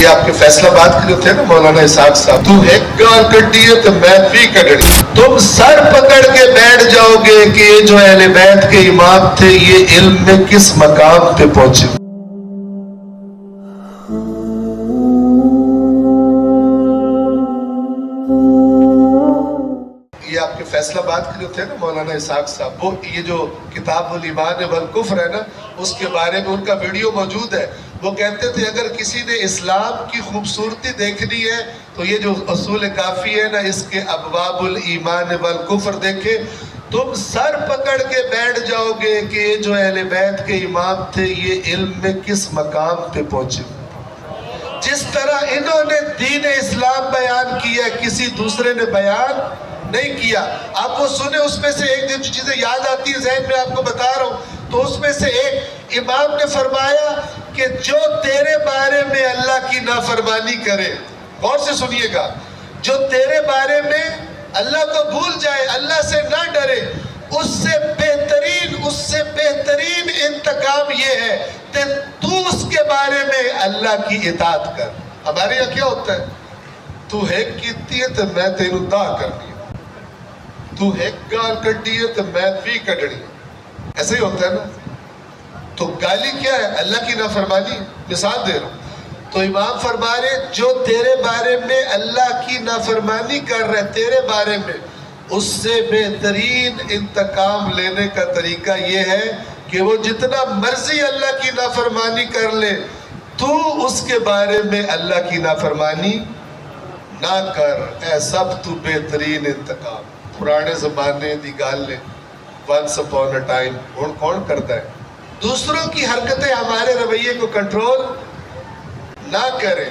یہ آپ کے فیصلہ باد کے جو تھے نا مولانا اسحاق صاحب، تو ایک گال کٹی ہے تو میں بھی کٹڑی، تم سر پکڑ کے بیٹھ جاؤ گے کہ یہ جو اہل بیت کے امام تھے یہ علم میں کس مقام پہ پہنچے۔ یہ آپ کے فیصلہ باد کے جو تھے نا مولانا اسحاق صاحب، وہ یہ جو کتاب الایمان والکفر ہے نا، اس کے بارے میں ان کا ویڈیو موجود ہے۔ وہ کہتے تھے اگر کسی نے اسلام کی خوبصورتی دیکھنی ہے تو یہ جو اصول کافی ہے نا، اس کے ابواب الایمان والکفر دیکھے، تم سر پکڑ کے بیٹھ جاؤ گے کہ یہ جو اہل بیت کے امام تھے یہ علم میں کس مقام پہ پہنچے۔ جس طرح انہوں نے دین اسلام بیان کیا کسی دوسرے نے بیان نہیں کیا۔ آپ وہ سنیں، اس میں سے ایک دن جو چیزیں یاد آتی ہیں ذہن میں آپ کو بتا رہا ہوں، تو اس میں سے ایک امام نے فرمایا کہ جو تیرے بارے میں اللہ کی نافرمانی کرے، غور سے سنیے گا، جو تیرے بارے میں اللہ کو بھول جائے، اللہ سے نہ ڈرے، اس سے بہترین انتقام یہ ہے کہ تو اس کے بارے میں اللہ کی اطاعت کر۔ ہمارے یہاں کیا ہوتا ہے؟ تو ہیک کیتی ہے تو میں تینوں دا کرنی، تو ایک گال کٹی ہے تو میں بھی کٹڑی، ایسا ہی ہوتا ہے نا۔ تو گالی کیا ہے؟ اللہ کی نافرمانی۔ مثال دے رہا ہوں، تو امام فرما رہے جو تیرے بارے میں اللہ کی نافرمانی کر رہے تیرے بارے میں، اس سے بہترین انتقام لینے کا طریقہ یہ ہے کہ وہ جتنا مرضی اللہ کی نافرمانی کر لے، تو اس کے بارے میں اللہ کی نافرمانی نہ کر، اے سب تو بہترین انتقام۔ پرانے زمانے دی گال لے، once upon a time، کون کرتا ہے؟ دوسروں کی حرکتیں ہمارے رویے کو کنٹرول نہ کریں۔